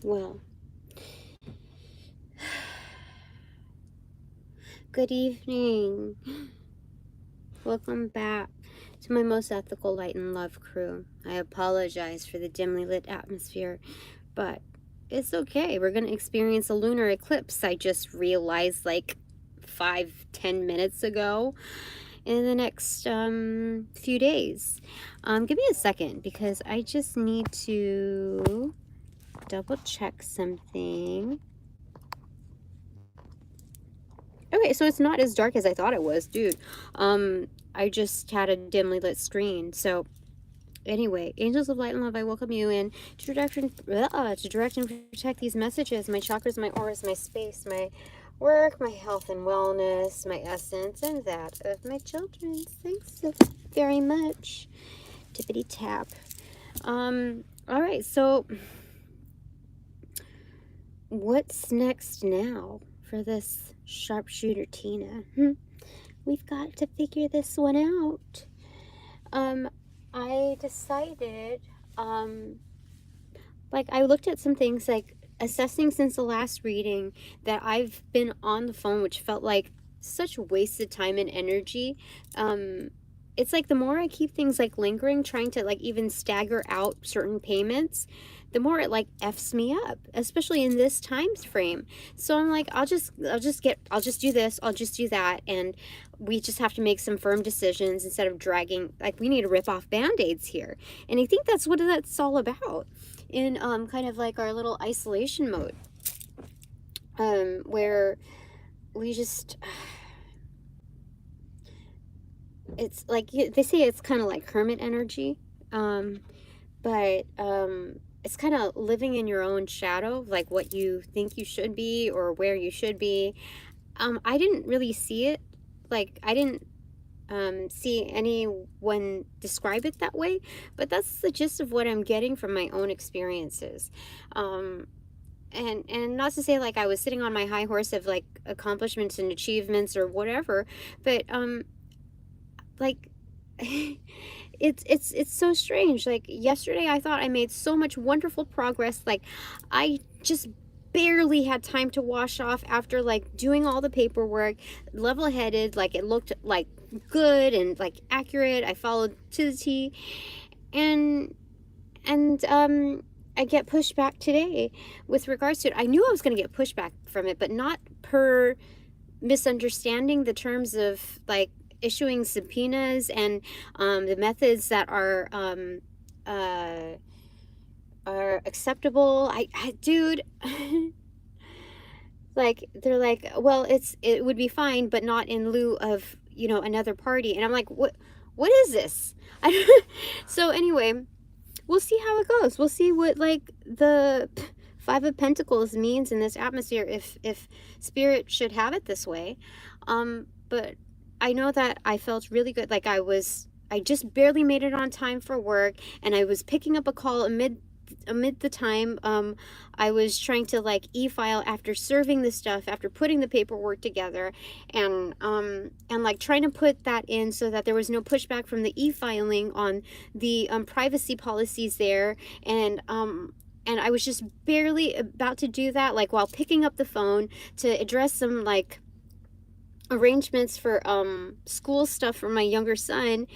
Well, good evening. Welcome back to my most ethical light and love crew. I apologize for the dimly lit atmosphere, but it's okay. We're going to experience a lunar eclipse. I just realized like 5-10 minutes ago in the next few days. Give me a second because I just need to double check something. Okay, so it's not as dark as I thought it was, dude. I just had a dimly lit screen. So anyway, angels of light and love, I welcome you in to direct and protect these messages, my chakras, my auras, my space, my work, my health and wellness, my essence, and that of my children. Thanks so very much. Tippity tap. All right, so what's next now for this sharpshooter Tina? We've got to figure this one out. I decided, like, I looked at some things, like, assessing since the last reading that I've been on the phone, which felt like such wasted time and energy. It's like the more I keep things, like, lingering, trying to, like, even stagger out certain payments, the more it, like, F's me up, especially in this time frame. So I'm like, I'll just do this, I'll just do that, and we just have to make some firm decisions instead of dragging, like, we need to rip off band-aids here. And I think that's what that's all about in kind of like our little isolation mode, where we just, it's like, they say it's kind of like hermit energy, but it's kind of living in your own shadow, like what you think you should be or where you should be. I didn't really see it, like, I didn't see anyone describe it that way, but that's the gist of what I'm getting from my own experiences. And not to say like I was sitting on my high horse of like accomplishments and achievements or whatever, but like it's so strange. Like yesterday I thought I made so much wonderful progress. Like I just barely had time to wash off after like doing all the paperwork, level-headed, like it looked like good and like accurate. I followed to the T, and I get pushback today with regards to it. I knew I was going to get pushback from it, but not per misunderstanding the terms of like issuing subpoenas and the methods that are acceptable. I dude, like they're like, well, it would be fine, but not in lieu of, you know, another party. And I'm like, what is this? So anyway, we'll see how it goes. We'll see what like the Five of Pentacles means in this atmosphere, if spirit should have it this way. But I know that I felt really good. Like I just barely made it on time for work, and I was picking up a call amid the time I was trying to like e-file after serving the stuff, after putting the paperwork together, and like trying to put that in so that there was no pushback from the e-filing on the privacy policies there, and I was just barely about to do that, like while picking up the phone to address some like arrangements for school stuff for my younger son,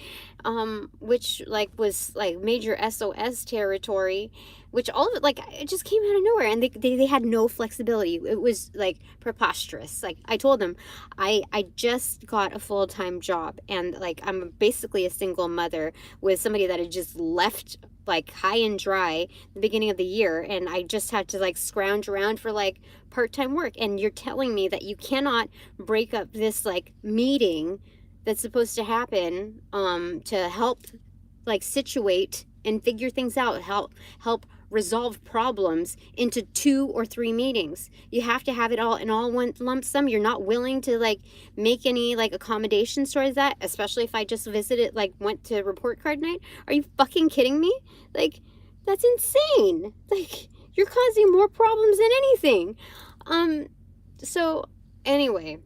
which like was like major SOS territory, which all of it, like, it just came out of nowhere, and they had no flexibility. It was like preposterous. Like I told them, I just got a full-time job, and like I'm basically a single mother with somebody that had just left like high and dry the beginning of the year, and I just had to like scrounge around for like part-time work. And you're telling me that you cannot break up this like meeting that's supposed to happen to help like situate and figure things out, help resolve problems, into 2 or 3 meetings. You have to have it all in all one lump sum. You're not willing to like make any like accommodations towards that, especially if I just visited, like went to report card night. Are you fucking kidding me? Like, that's insane. Like, you're causing more problems than anything. So anyway,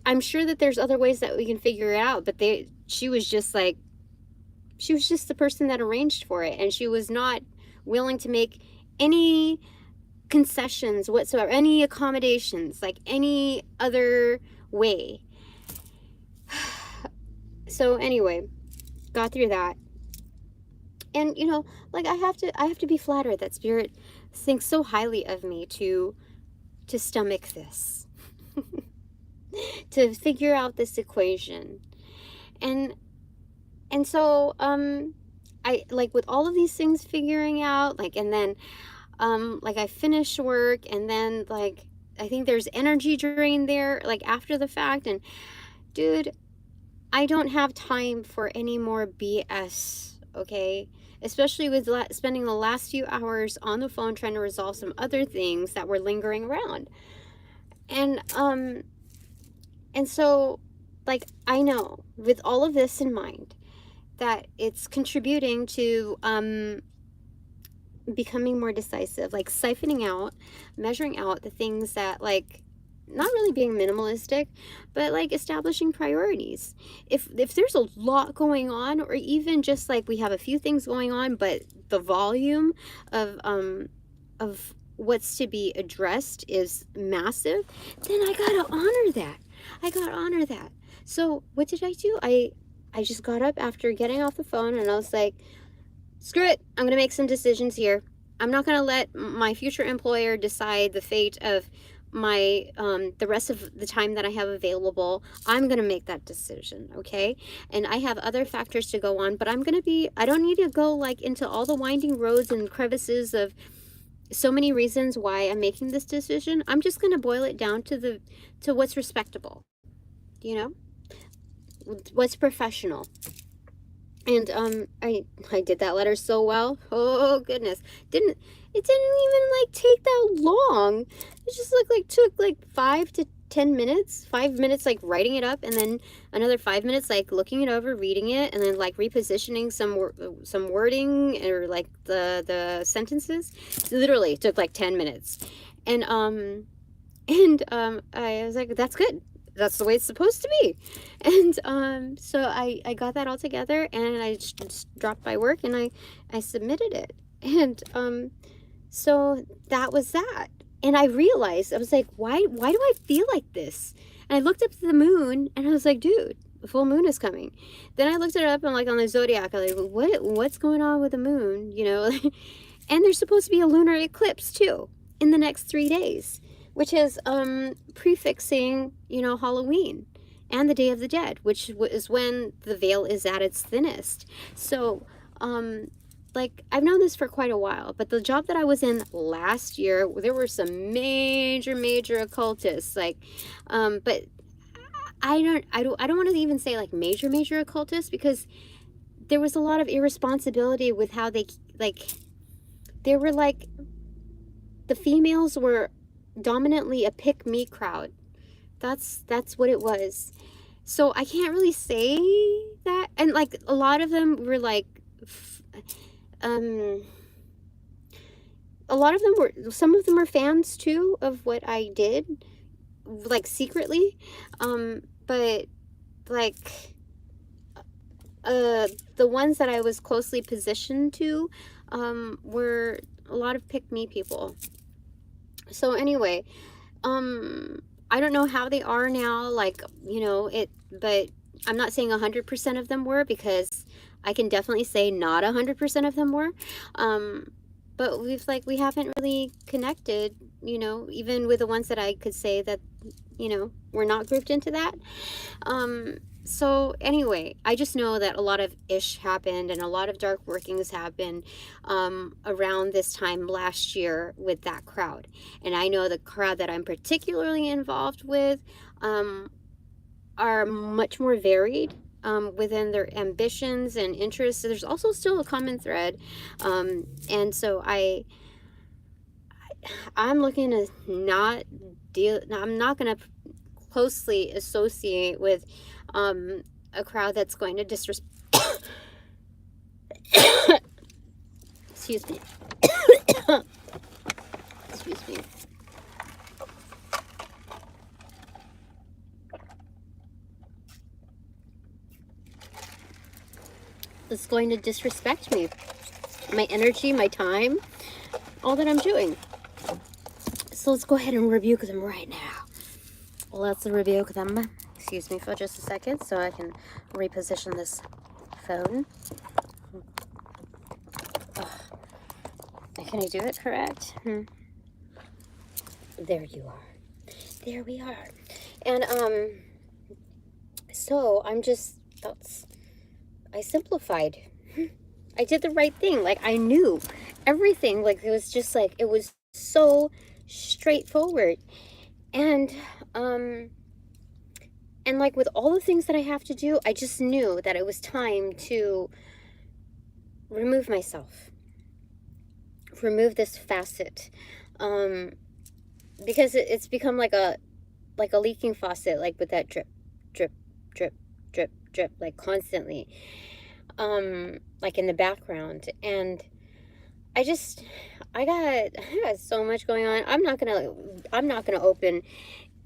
I'm sure that there's other ways that we can figure it out, but she was just the person that arranged for it, and she was not willing to make any concessions whatsoever, any accommodations, like any other way. So anyway, got through that. And you know, like I have to be flattered that Spirit thinks so highly of me to stomach this. To figure out this equation. And so I, like, with all of these things figuring out, like, and then like I finish work, and then like I think there's energy drain there, like after the fact, and dude, I don't have time for any more BS, okay? Especially with spending the last few hours on the phone trying to resolve some other things that were lingering around. And so, like, I know with all of this in mind that it's contributing to becoming more decisive, like siphoning out, measuring out the things that, like, not really being minimalistic, but like establishing priorities. If there's a lot going on, or even just like we have a few things going on, but the volume of what's to be addressed is massive, then I gotta honor that. So what did I do? I just got up after getting off the phone, and I was like, screw it, I'm gonna make some decisions here. I'm not gonna let my future employer decide the fate of my the rest of the time that I have available. I'm gonna make that decision, okay? And I have other factors to go on, but I don't need to go like into all the winding roads and crevices of so many reasons why I'm making this decision. I'm just gonna boil it down to what's respectable, you know, what's professional. And I did that letter so well. Oh goodness, it didn't even like take that long. It just took like 5 to 10 minutes. 5 minutes like writing it up, and then another 5 minutes like looking it over, reading it, and then like repositioning some wording, or like the sentences. It literally took like 10 minutes. And I was like, that's good. That's the way it's supposed to be. And so I got that all together, and I just dropped by work, and I submitted it. And so that was that. And I realized, I was like, why do I feel like this? And I looked up to the moon, and I was like, dude, the full moon is coming. Then I looked it up, and like on the zodiac, I was like, what's going on with the moon, you know? And there's supposed to be a lunar eclipse too in the next 3 days, which is prefixing, you know, Halloween and the Day of the Dead, which is when the veil is at its thinnest. So, like, I've known this for quite a while, but the job that I was in last year, there were some major occultists, like, but I don't want to even say like major occultists, because there was a lot of irresponsibility with how they were like, the females were dominantly a pick-me crowd. That's what it was. So I can't really say that. And like a lot of them were like some of them were fans too of what I did, like secretly, but like the ones that I was closely positioned to were a lot of pick-me people. So anyway, I don't know how they are now, like, you know, but I'm not saying 100% of them were, because I can definitely say not 100% of them were. But we haven't really connected, you know, even with the ones that I could say that, you know, were not grouped into that. So anyway, I just know that a lot of ish happened, and a lot of dark workings happened around this time last year with that crowd. And I know the crowd that I'm particularly involved with are much more varied within their ambitions and interests. So there's also still a common thread. And so I'm looking to not deal, I'm not going to closely associate with a crowd that's going to disrespect excuse me excuse me it's going to disrespect me, my energy, my time, all that I'm doing. So let's go ahead and rebuke them right now. Let's rebuke them. Excuse me for just a second so I can reposition this phone. Can I do it correct? There you are. There we are. And so I'm just, I simplified. I did the right thing. Like, I knew everything. Like, it was just like, it was so straightforward. And like with all the things that I have to do, I just knew that it was time to remove myself. Remove this facet. Because it's become like a leaking faucet, like with that drip, drip, drip, drip, drip, like constantly. Like in the background. And I got so much going on. I'm not gonna open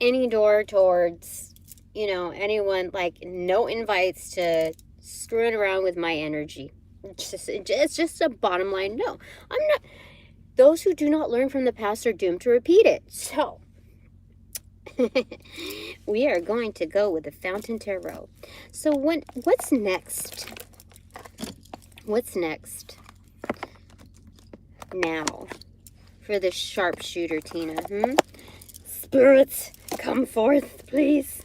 any door towards, you know, anyone, like no invites to screwing around with my energy. It's just a bottom line. No, I'm not. Those who do not learn from the past are doomed to repeat it. So we are going to go with the Fountain Tarot. So what's next? What's next now for this sharpshooter, Tina? Spirits, come forth, please.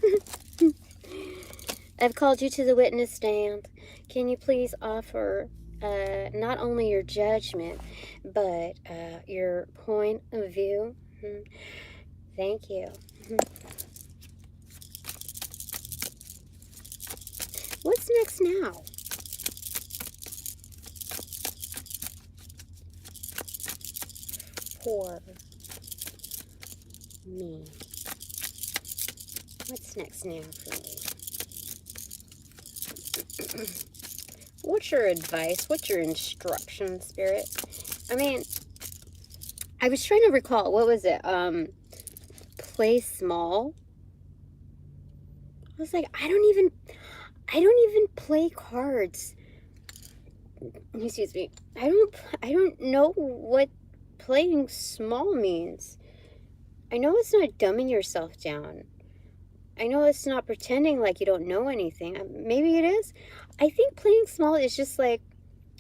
I've called you to the witness stand. Can you please offer not only your judgment, but your point of view? Thank you. What's next now? For me. What's next now for me? What's your advice? What's your instruction, Spirit? I mean, I was trying to recall, what was it? Play small. I was like, I don't even play cards. Excuse me. I don't know what playing small means. I know it's not dumbing yourself down. I know it's not pretending like you don't know anything. Maybe it is. I think playing small is just like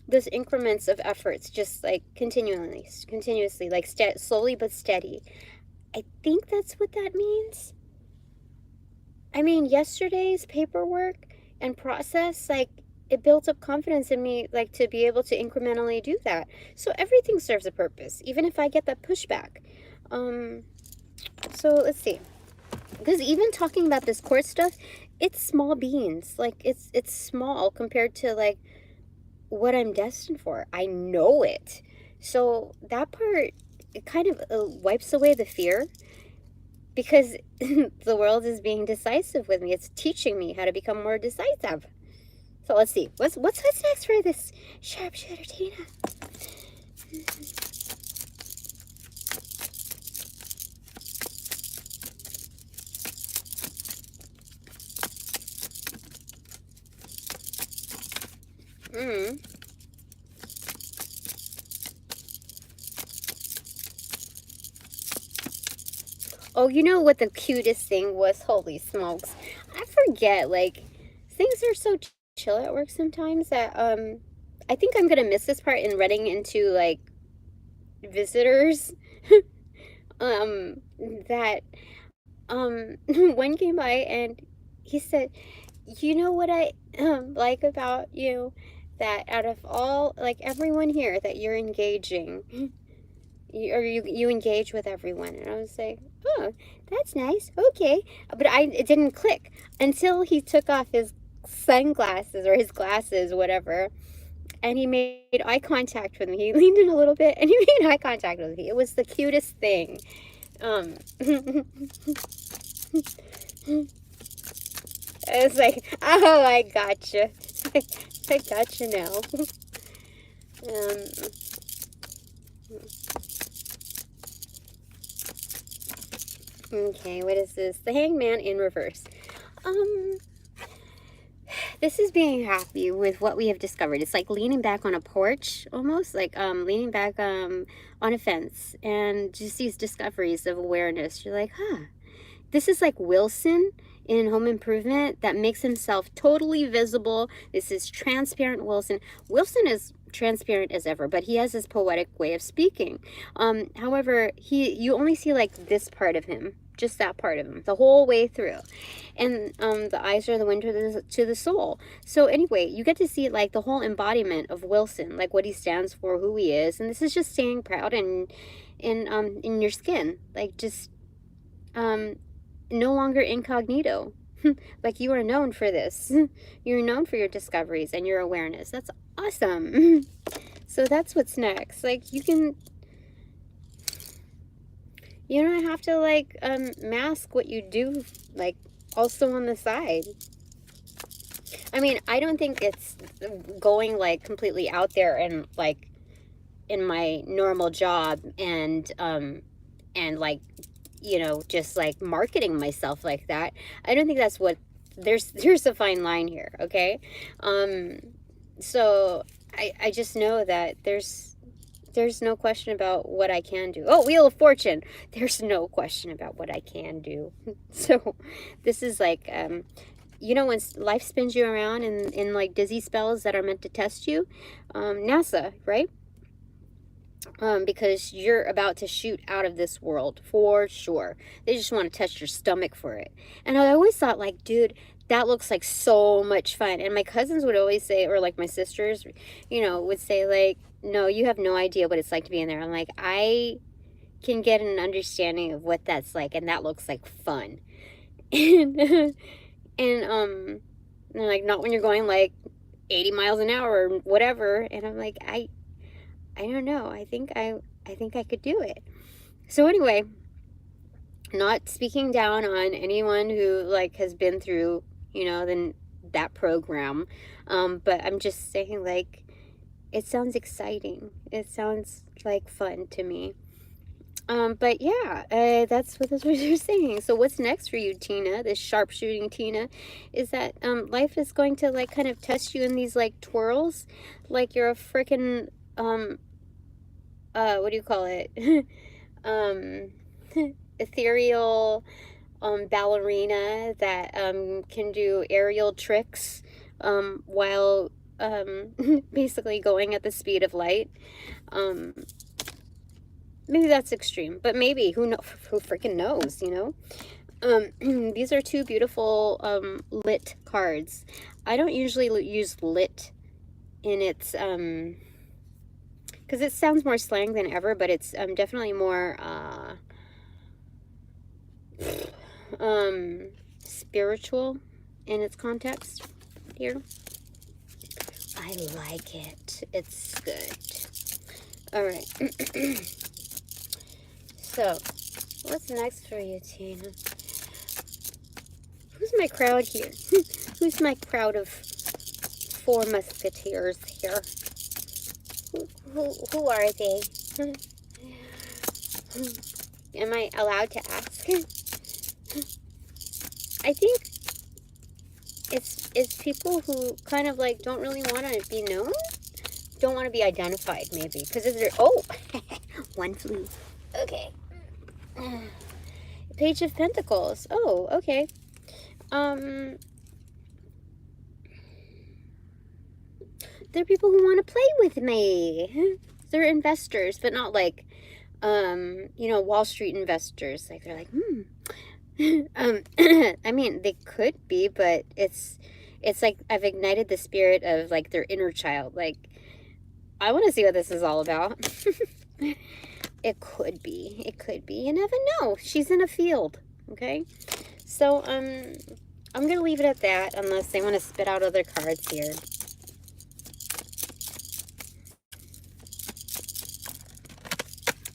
those increments of efforts, just like continuously, like slowly but steady. I think that's what that means. I mean, yesterday's paperwork and process, like, it built up confidence in me, like, to be able to incrementally do that. So everything serves a purpose, even if I get that pushback. So let's see. Because even talking about this court stuff, it's small beans. Like, it's small compared to, like, what I'm destined for. I know it. So that part, it kind of wipes away the fear. Because the world is being decisive with me. It's teaching me how to become more decisive. So let's see. What's next for this sharpshooter, Tina? Oh, you know what the cutest thing was? Holy smokes. I forget, like, things are so chill at work sometimes that, I think I'm gonna miss this part in running into, like, visitors. That, one came by and he said, you know what I, like about you? That out of all, like, everyone here, that you're engaging. You engage with everyone. And I was like, oh, that's nice. Okay. But it didn't click until he took off his sunglasses or his glasses, whatever. And he made eye contact with me. He leaned in a little bit and he made eye contact with me. It was the cutest thing. I was like, oh, I gotcha. I gotcha now. Okay, what is this? The Hangman in reverse. This is being happy with what we have discovered. It's like leaning back on a porch, almost like leaning back on a fence, and just these discoveries of awareness. You're like, huh, this is like Wilson in Home Improvement that makes himself totally visible. This is transparent Wilson. Wilson is transparent as ever, but he has this poetic way of speaking. However, you only see like this part of him, just that part of him, the whole way through. And the eyes are the window to the soul. So anyway, you get to see like the whole embodiment of Wilson, like what he stands for, who he is, and this is just staying proud and in your skin, like just no longer incognito. Like you are known for this. You're known for your discoveries and your awareness. That's awesome. So that's what's next. Like you don't have to like mask what you do, like also on the side. I mean, I don't think it's going like completely out there and like in my normal job and like, you know, just like marketing myself like that. I don't think that's what, there's a fine line here, okay? So I just know that there's no question about what I can do. Oh, Wheel of Fortune. There's no question about what I can do. So this is like, you know, when life spins you around in like dizzy spells that are meant to test you, NASA, right? Because you're about to shoot out of this world for sure. They just want to test your stomach for it. And I always thought like, dude, that looks like so much fun. And my cousins would always say, or like my sisters, you know, would say like, no, you have no idea what it's like to be in there. I'm like, I can get an understanding of what that's like, and that looks like fun. And they're like, not when you're going like 80 miles an hour or whatever. And I'm like, I don't know. I think I could do it. So anyway, not speaking down on anyone who like has been through, you know, that program. But I'm just saying like, it sounds exciting. It sounds like fun to me. But yeah, that's what you're saying. So what's next for you, Tina? This sharpshooting Tina, is that life is going to like kind of test you in these like twirls, like you're a freaking what do you call it? Ethereal ballerina that can do aerial tricks while basically going at the speed of light. Maybe that's extreme, but maybe, who freaking knows, you know? These are two beautiful lit cards. I don't usually use lit in its because it sounds more slang than ever, but it's definitely more spiritual in its context here. I like it. It's good. All right. So, what's next for you, Tina? Who's my crowd here? Who's my crowd of 4 musketeers here? Who are they? Am I allowed to ask? I think it's people who kind of like don't really want to be known, don't want to be identified, maybe, because if they're one flew. Okay. Page of Pentacles. Oh, okay. They're people who want to play with me. They're investors, but not like, you know, Wall Street investors. Like, they're like, I mean, they could be, but it's like I've ignited the spirit of like their inner child. Like, I want to see what this is all about. It could be. It could be. You never know. She's in a field. Okay? So, I'm going to leave it at that unless they want to spit out other cards here.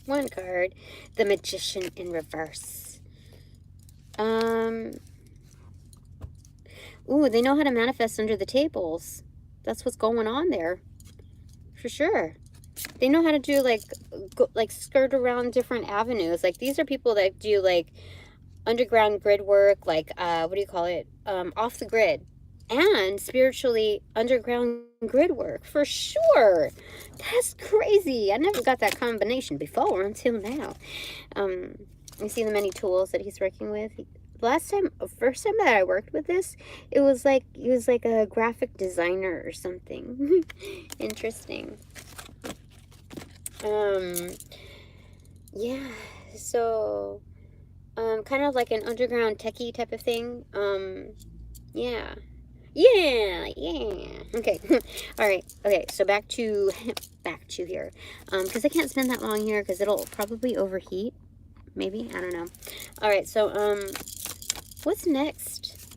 One card. The Magician in reverse. Ooh, they know how to manifest under the tables. That's what's going on there. For sure. They know how to do like skirt around different avenues. Like these are people that do like underground grid work, like what do you call it? Off the grid. and spiritually underground grid work for sure. That's crazy. I never got that combination before until now. You see the many tools that he's working with. First time that I worked with this, it was like he was like a graphic designer or something. Interesting. Yeah. So, kind of like an underground techie type of thing. Yeah. Yeah. Okay. All right. Okay. So back to here, because I can't spend that long here because it'll probably overheat. Maybe, I don't know. All right. So what's next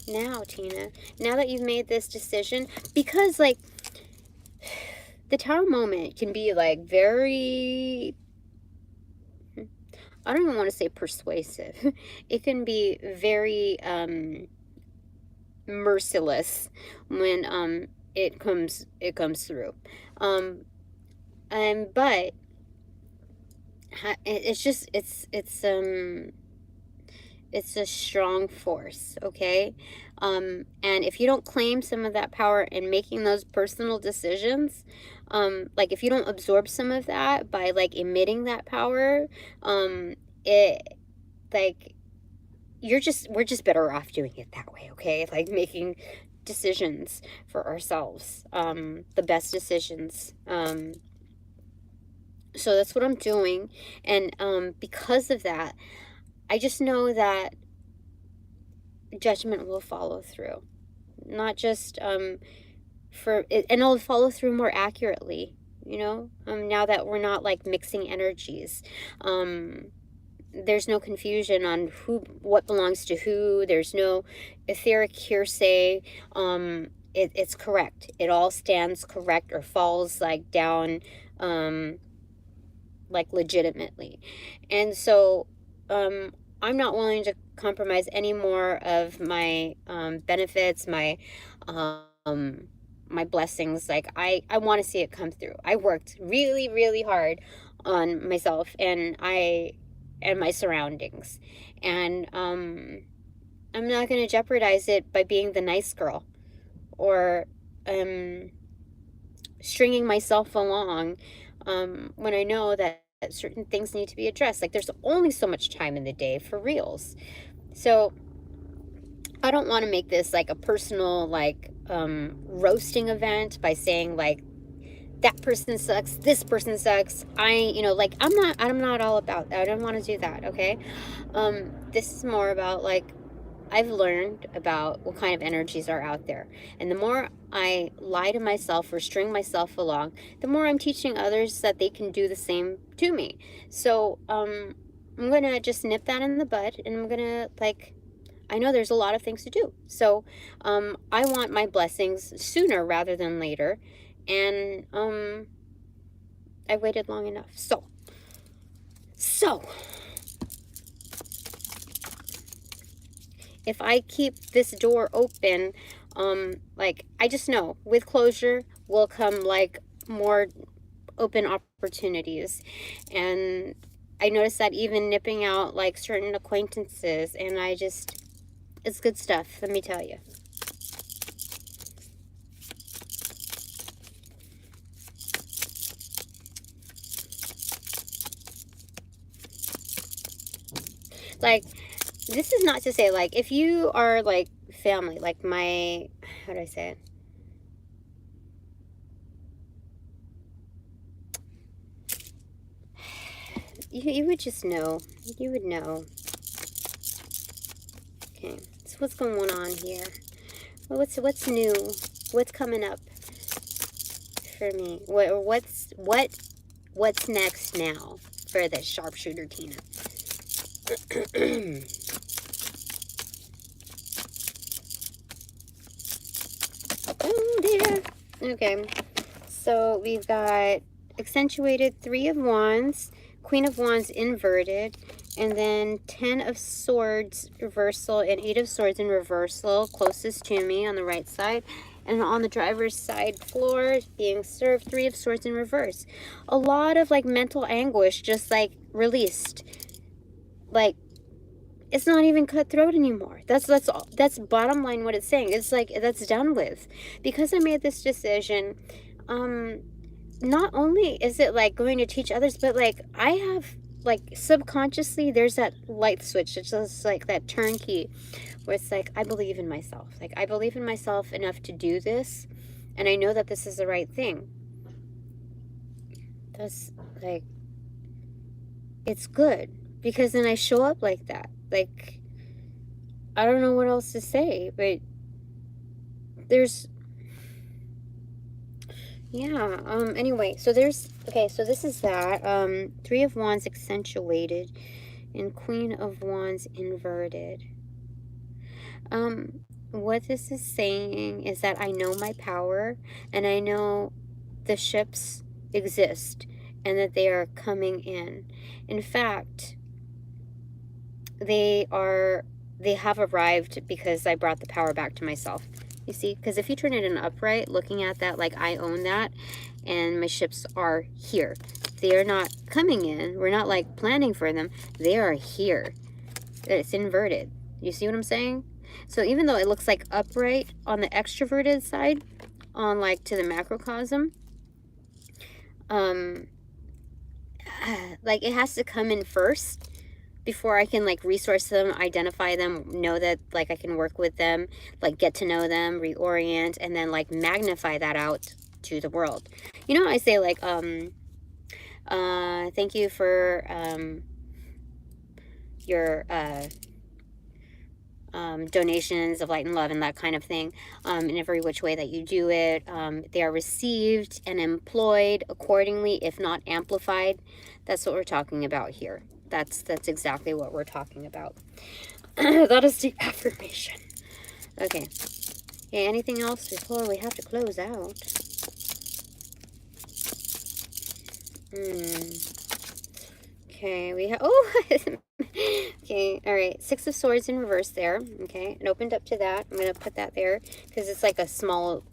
now, Tina? Now that you've made this decision, because like the Tower moment can be like very, I don't even want to say persuasive. It can be very merciless when it comes through. But it's a strong force, okay? And if you don't claim some of that power in making those personal decisions, like if you don't absorb some of that by like emitting that power, it like we're just better off doing it that way, okay? Like making decisions for ourselves, the best decisions. So that's what I'm doing, and because of that, I just know that judgment will follow through, not just for it, and it'll follow through more accurately, you know, now that we're not like mixing energies. There's no confusion on what belongs to who. There's no etheric hearsay. It's correct. It all stands correct or falls like down, like legitimately. And so I'm not willing to compromise any more of my benefits, my my blessings. Like I want to see it come through. I worked really, really hard on myself and my surroundings, and I'm not going to jeopardize it by being the nice girl or stringing myself along when I know that certain things need to be addressed. Like there's only so much time in the day for reals. So I don't want to make this like a personal like roasting event by saying like that person sucks, this person sucks. Like I'm not all about that. I don't want to do that, okay? This is more about like I've learned about what kind of energies are out there. And the more I lie to myself or string myself along, the more I'm teaching others that they can do the same to me. So I'm going to just nip that in the bud, and I'm going to like, I know there's a lot of things to do. So I want my blessings sooner rather than later. And I waited long enough. So if I keep this door open, like I just know with closure will come like more open opportunities. And I noticed that even nipping out like certain acquaintances, and it's good stuff, let me tell you. Like, this is not to say, like, if you are, like, family, like my, how do I say it? You would just know. You would know. Okay, so what's going on here? What's new? What's coming up for me? What's next now for the sharpshooter Tina? Oh dear. Okay, so we've got accentuated 3 of Wands, Queen of Wands inverted, and then 10 of Swords reversal and 8 of Swords in reversal, closest to me on the right side. And on the driver's side floor being served, 3 of Swords in reverse. A lot of like mental anguish just like released. Like it's not even cutthroat anymore. That's bottom line what it's saying. It's like, that's done with. Because I made this decision, not only is it like going to teach others, but like I have, like, subconsciously there's that light switch. It's just like that turnkey where it's like, I believe in myself. Like, I believe in myself enough to do this, and I know that this is the right thing. That's like, it's good, because then I show up like that. Like, I don't know what else to say, but there's, yeah, anyway, so there's, okay, so this is that, Three of Wands accentuated and Queen of Wands inverted. What this is saying is that I know my power, and I know the ships exist, and that they are coming in. In fact, they have arrived because I brought the power back to myself. You see, because if you turn it in upright, looking at that, like, I own that, and my ships are here. They are not coming in. We're not like planning for them. They are here. It's inverted. You see what I'm saying? So even though it looks like upright on the extroverted side, on like to the macrocosm, like, it has to come in first before I can like resource them, identify them, know that like I can work with them, like get to know them, reorient, and then like magnify that out to the world. You know, I say like, thank you for your donations of light and love and that kind of thing, in every which way that you do it. They are received and employed accordingly, if not amplified. That's what we're talking about here. That's exactly what we're talking about. That is the affirmation. Okay. Okay, anything else before we have to close out? Okay, we have, oh, okay, all right, Six of Swords in reverse there. Okay, it opened up to that. I'm going to put that there because it's like a small,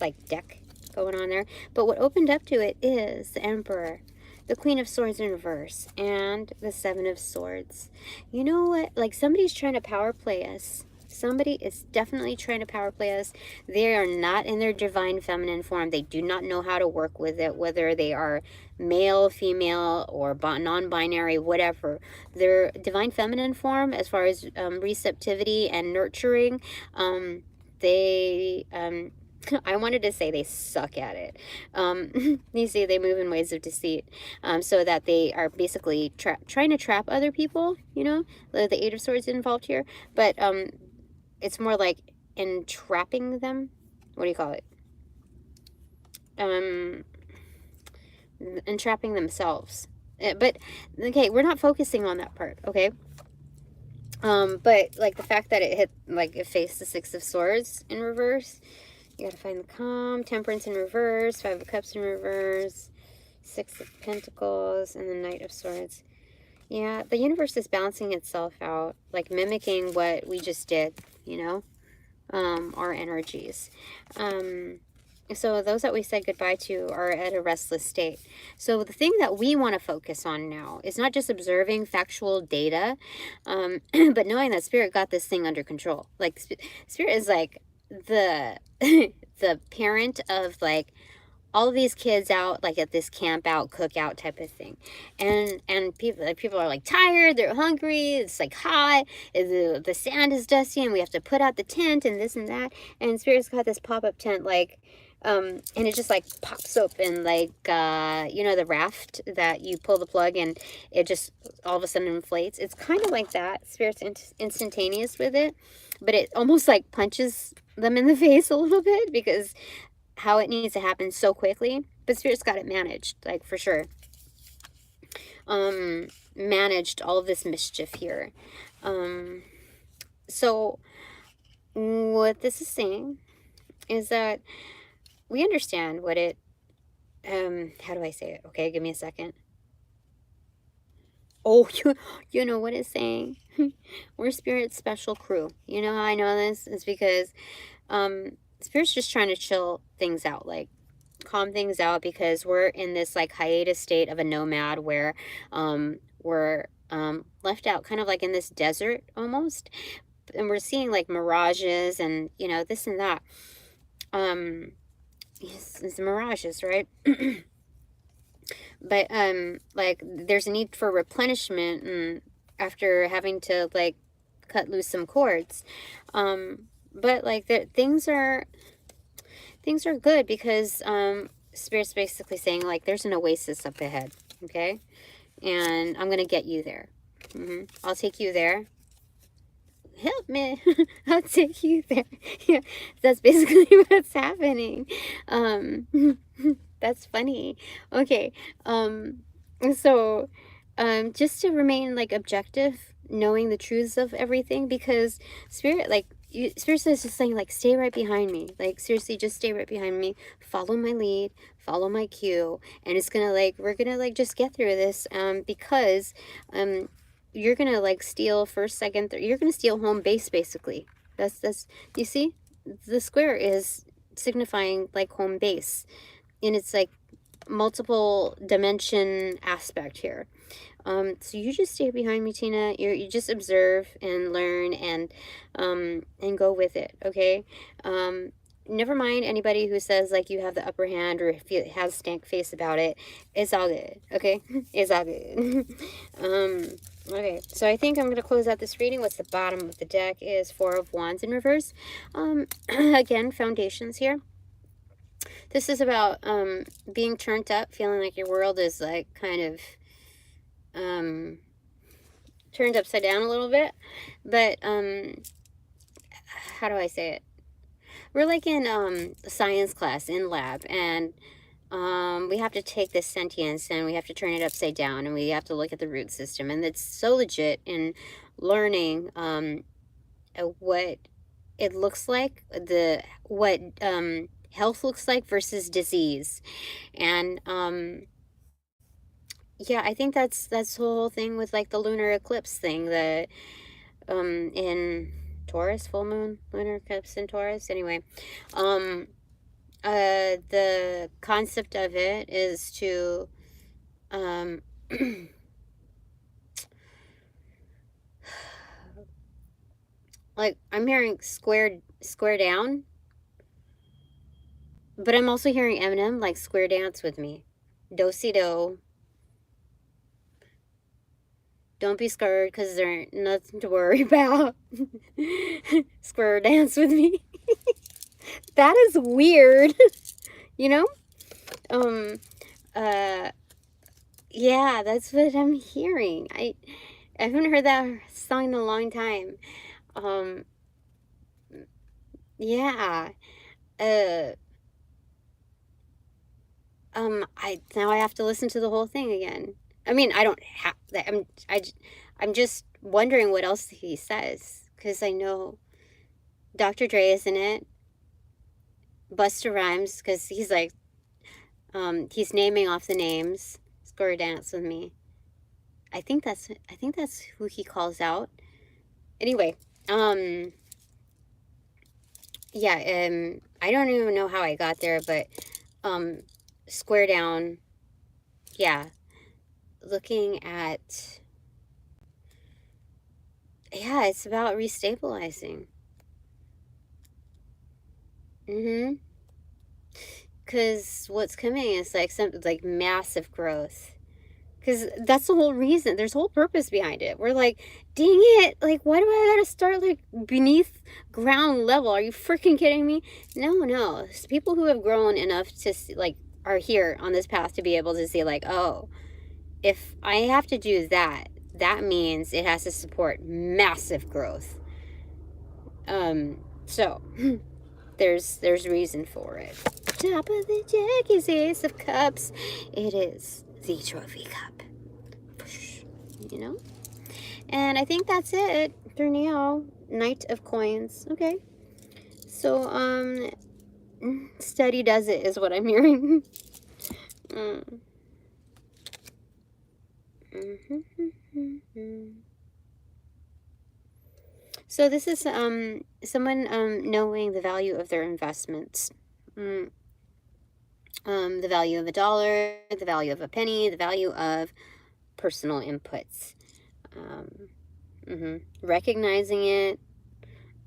like, deck going on there. But what opened up to it is the Emperor, the Queen of Swords in reverse, and the Seven of Swords. You know what? Like, somebody's trying to power play us. Somebody is definitely trying to power play us. They are not in their divine feminine form. They do not know how to work with it, whether they are male, female, or non-binary, whatever. Their divine feminine form, as far as receptivity and nurturing, they... I wanted to say they suck at it. You see, they move in ways of deceit, so that they are basically trying to trap other people, you know? The Eight of Swords involved here. But it's more like entrapping them. What do you call it? Entrapping themselves. But, okay, we're not focusing on that part, okay? But, like, the fact that it hit, like, it faced the Six of Swords in reverse. You gotta find the calm. Temperance in reverse. Five of Cups in reverse. Six of Pentacles. And the Knight of Swords. Yeah, the universe is balancing itself out. Like, mimicking what we just did, you know? Our energies. So those that we said goodbye to are at a restless state. So the thing that we want to focus on now is not just observing factual data, but knowing that Spirit got this thing under control. Like, Spirit is like the the parent of like all of these kids out, like at this camp out, cookout type of thing, and people are like tired, they're hungry, it's like hot, the sand is dusty, and we have to put out the tent and this and that. And Spirit's got this pop-up tent, like, and it just like pops open, like, you know, the raft that you pull the plug and it just all of a sudden inflates. It's kind of like that. Spirit's instantaneous with it, but it almost like punches them in the face a little bit because how it needs to happen so quickly. But Spirit's got it managed, like, for sure. Managed all of this mischief here. So what this is saying is that we understand what it, how do I say it? Okay, give me a second. Oh, you know what it's saying? We're Spirit's special crew. You know how I know this? It's because Spirit's just trying to chill things out, like calm things out, because we're in this like hiatus state of a nomad where we're left out kind of like in this desert almost. And we're seeing like mirages and, you know, this and that. Yes, it's mirages, right? But like there's a need for replenishment, and after having to like cut loose some cords. But like things are good because Spirit's basically saying like there's an oasis up ahead, okay? And I'm gonna get you there. I'll take you there. Help me. I'll take you there. Yeah, that's basically what's happening. That's funny. Okay. So just to remain like objective, knowing the truths of everything, because Spirit, like, Spirit says just saying like stay right behind me. Like seriously, just stay right behind me. Follow my lead, follow my cue, and it's gonna like we're gonna like just get through this because you're gonna like steal first, second, third. You're gonna steal home base basically. That's you see, the square is signifying like home base, and it's like multiple dimension aspect here. So you just stay behind me, Tina. You just observe and learn and go with it, okay? Never mind anybody who says like you have the upper hand or if it has stank face about it. It's all good, okay? It's all good. Okay, so I think I'm going to close out this reading. What's the bottom of the deck is Four of Wands in reverse. Again, foundations here. This is about being turned up, feeling like your world is like kind of turned upside down a little bit. But how do I say it? We're like in science class in lab, and we have to take this sentience and we have to turn it upside down, and we have to look at the root system, and it's so legit in learning what it looks like, what health looks like versus disease. And yeah, I think that's the whole thing with like the lunar eclipse thing, that in Taurus, full moon, lunar eclipse in Taurus. Anyway, the concept of it is to like I'm hearing square down, but I'm also hearing Eminem like square dance with me, do-si-do. Don't be scared because there ain't nothing to worry about. Square dance with me. That is weird. You know? Yeah, that's what I'm hearing. I haven't heard that song in a long time. Yeah. Now I have to listen to the whole thing again. I mean, I don't have that. I'm just wondering what else he says, because I know Dr. Dre is in it. Busta Rhymes, because he's like, he's naming off the names. Square dance with me. I think that's who he calls out. Anyway, yeah, I don't even know how I got there, but square down, yeah, looking at, yeah, it's about restabilizing. Because what's coming is like some like massive growth. Because that's the whole reason. There's a whole purpose behind it. We're like, dang it, like, why do I gotta start like beneath ground level? Are you freaking kidding me? No. It's people who have grown enough to see, like, are here on this path to be able to see like, oh, if I have to do that, that means it has to support massive growth. So there's reason for it. Top of the deck is Ace of Cups. It is the trophy cup. You know? And I think that's it for now. Knight of Coins. Okay. So, steady does it is what I'm hearing. So this is someone knowing the value of their investments. The value of $1, the value of a penny, the value of personal inputs. Recognizing it,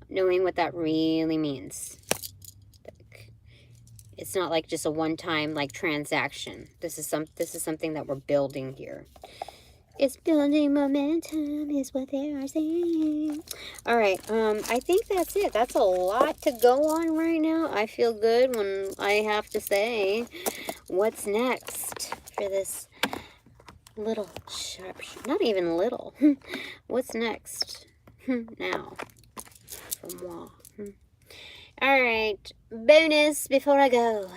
knowing what that really means. It's not like just a one-time like transaction. This is something that we're building here. It's building momentum is what they are saying. All right, I think that's it. That's a lot to go on right now. I feel good when I have to say what's next for this little sharp, not even little. What's next now for moi? All right, bonus before I go.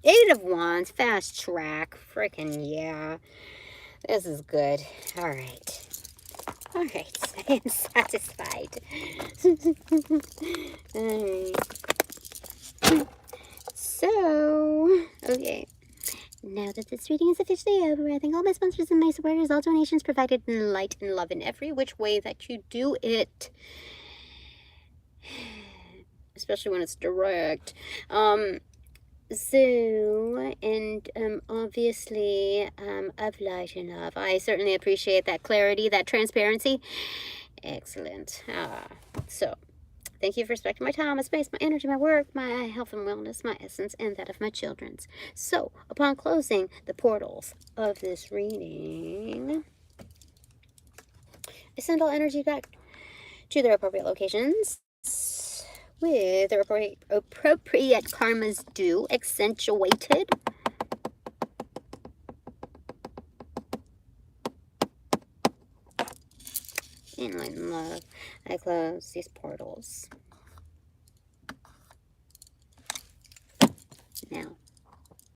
8 of Wands, fast track. Freaking yeah. This is good. All right. All right. I am satisfied. All right. So, okay. Now that this reading is officially over, I thank all my sponsors and my supporters, all donations provided in light and love in every which way that you do it. Especially when it's direct. So, and obviously, of light and love. I certainly appreciate that clarity, that transparency. Excellent. So, thank you for respecting my time, my space, my energy, my work, my health and wellness, my essence, and that of my children's. So, upon closing the portals of this reading, I send all energy back to their appropriate locations, with their appropriate karmas due, accentuated. In light and love, I close these portals. Now.